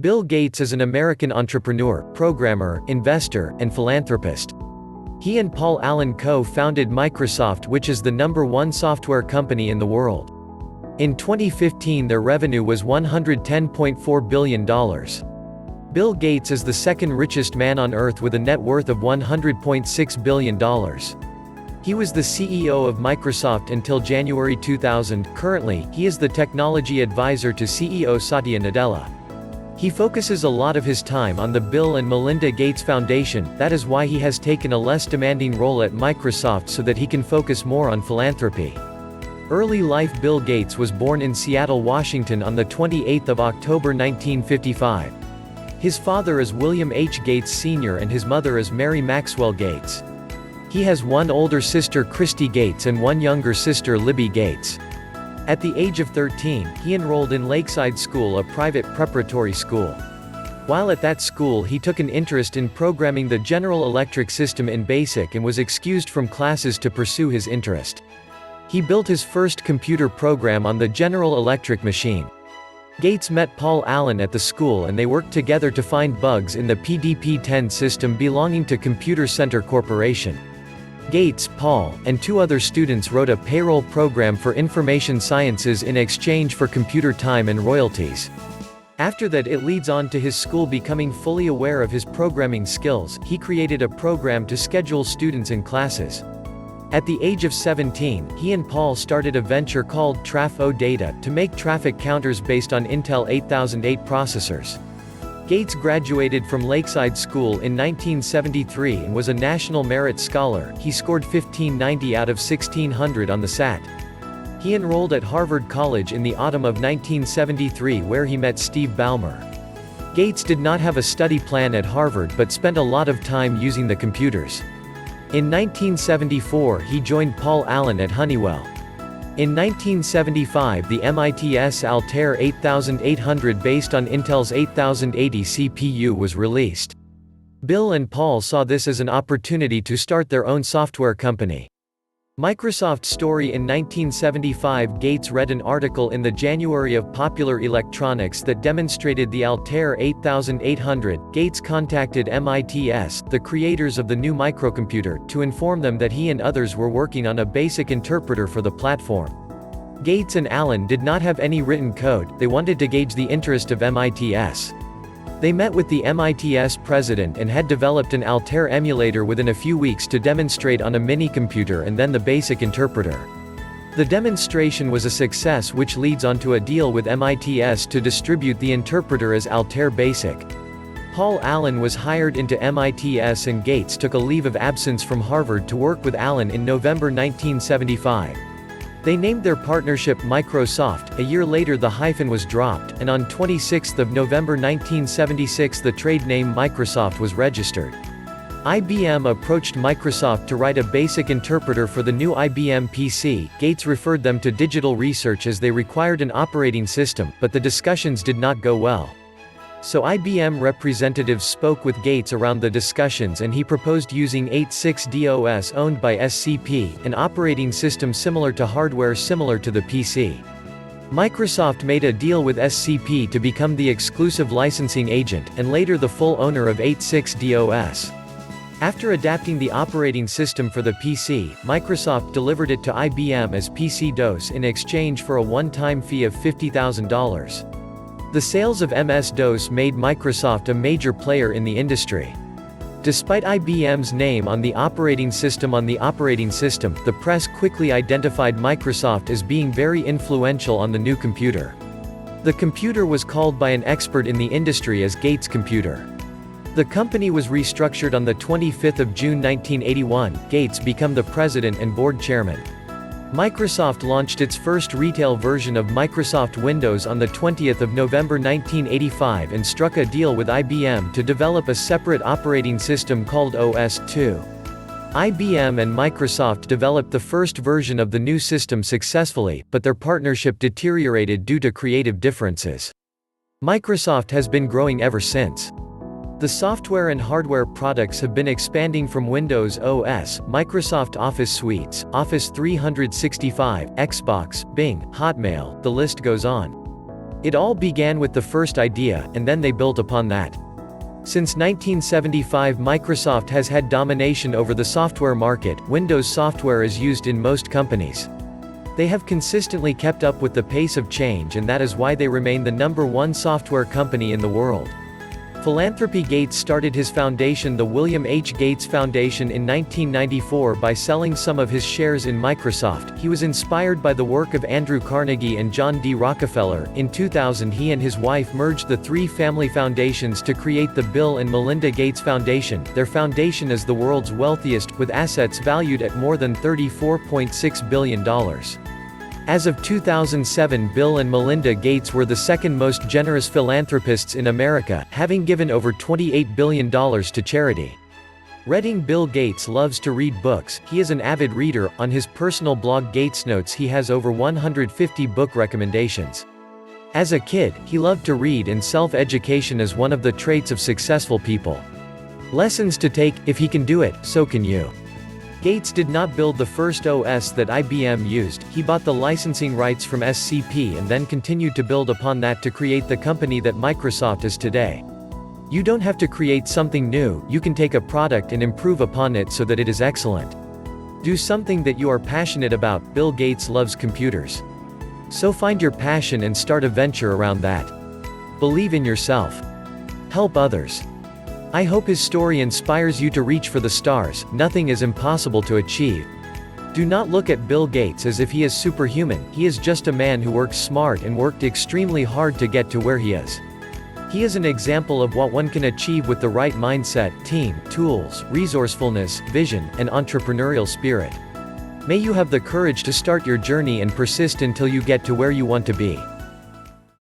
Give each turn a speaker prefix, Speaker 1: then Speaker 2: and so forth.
Speaker 1: Bill Gates is an American entrepreneur, programmer, investor, and philanthropist. He and Paul Allen co-founded Microsoft, which is the #1 software company in the world. In 2015 their revenue was $110.4 billion. Bill Gates is the second richest man on earth with a net worth of $100.6 billion. He was the CEO of Microsoft until January 2000. Currently, he is the technology advisor to CEO Satya Nadella. He focuses a lot of his time on the Bill and Melinda Gates Foundation. That is why he has taken a less demanding role at Microsoft so that he can focus more on philanthropy. Early life: Bill Gates was born in Seattle, Washington on the 28th of October 1955. His father is William H. Gates Sr. and his mother is Mary Maxwell Gates. He has one older sister, Christy Gates, and one younger sister, Libby Gates. At the age of 13, he enrolled in Lakeside School, a private preparatory school. While at that school he took an interest in programming the General Electric system in BASIC and was excused from classes to pursue his interest. He built his first computer program on the General Electric machine. Gates met Paul Allen at the school and they worked together to find bugs in the PDP-10 system belonging to Computer Center Corporation. Gates, Paul, and two other students wrote a payroll program for information sciences in exchange for computer time and royalties. After that it leads on to his school becoming fully aware of his programming skills. He created a program to schedule students in classes. At the age of 17, he and Paul started a venture called Traf-O-Data to make traffic counters based on Intel 8008 processors. Gates graduated from Lakeside School in 1973 and was a National Merit Scholar. He scored 1590 out of 1600 on the SAT. He enrolled at Harvard College in the autumn of 1973 where he met Steve Ballmer. Gates did not have a study plan at Harvard but spent a lot of time using the computers. In 1974 he joined Paul Allen at Honeywell. In 1975 the MIT's Altair 8800 based on Intel's 8080 CPU was released. Bill and Paul saw this as an opportunity to start their own software company. Microsoft story: in 1975 Gates read an article in the January of Popular Electronics that demonstrated the Altair 8800. Gates contacted MIT's, the creators of the new microcomputer, to inform them that he and others were working on a basic interpreter for the platform. Gates and Allen did not have any written code. They wanted to gauge the interest of MIT's. They met with the MIT's president and had developed an Altair emulator within a few weeks to demonstrate on a mini-computer and then the basic interpreter. The demonstration was a success, which leads on to a deal with MIT's to distribute the interpreter as Altair Basic. Paul Allen was hired into MIT's and Gates took a leave of absence from Harvard to work with Allen in November 1975. They named their partnership Microsoft. A year later the hyphen was dropped, and on 26 November 1976 the trade name Microsoft was registered. IBM approached Microsoft to write a basic interpreter for the new IBM PC. Gates referred them to Digital Research as they required an operating system, but the discussions did not go well. So IBM representatives spoke with Gates around the discussions and he proposed using 86DOS owned by SCP, an operating system similar to hardware similar to the PC. Microsoft made a deal with SCP to become the exclusive licensing agent, and later the full owner of 86DOS. After adapting the operating system for the PC, Microsoft delivered it to IBM as PC-DOS in exchange for a one-time fee of $50,000. The sales of MS-DOS made Microsoft a major player in the industry. Despite IBM's name on the operating system, the press quickly identified Microsoft as being very influential on the new computer. The computer was called by an expert in the industry as Gates' computer. The company was restructured on the 25th of June 1981. Gates became the president and board chairman. Microsoft launched its first retail version of Microsoft Windows on the 20th of November 1985 and struck a deal with IBM to develop a separate operating system called OS/2. IBM and Microsoft developed the first version of the new system successfully, but their partnership deteriorated due to creative differences. Microsoft has been growing ever since. The software and hardware products have been expanding from Windows OS, Microsoft Office suites, Office 365, Xbox, Bing, Hotmail, the list goes on. It all began with the first idea, and then they built upon that. Since 1975, Microsoft has had domination over the software market. Windows software is used in most companies. They have consistently kept up with the pace of change, and that is why they remain the #1 software company in the world. Philanthropy. Gates started his foundation, the William H. Gates Foundation, in 1994 by selling some of his shares in Microsoft. He was inspired by the work of Andrew Carnegie and John D. Rockefeller. In 2000, he and his wife merged the three family foundations to create the Bill and Melinda Gates Foundation. Their foundation is the world's wealthiest, with assets valued at more than $34.6 billion. As of 2007, Bill and Melinda Gates were the second most generous philanthropists in America, having given over $28 billion to charity. Reading. Bill Gates loves to read books. He is an avid reader. On his personal blog Gates Notes, he has over 150 book recommendations. As a kid, he loved to read, and self-education is one of the traits of successful people. Lessons to take: if he can do it, so can you. Gates did not build the first OS that IBM used. He bought the licensing rights from SCP and then continued to build upon that to create the company that Microsoft is today. You don't have to create something new, you can take a product and improve upon it so that it is excellent. Do something that you are passionate about. Bill Gates loves computers. So find your passion and start a venture around that. Believe in yourself. Help others. I hope his story inspires you to reach for the stars. Nothing is impossible to achieve. Do not look at Bill Gates as if he is superhuman. He is just a man who worked smart and worked extremely hard to get to where he is. He is an example of what one can achieve with the right mindset, team, tools, resourcefulness, vision, and entrepreneurial spirit. May you have the courage to start your journey and persist until you get to where you want to be.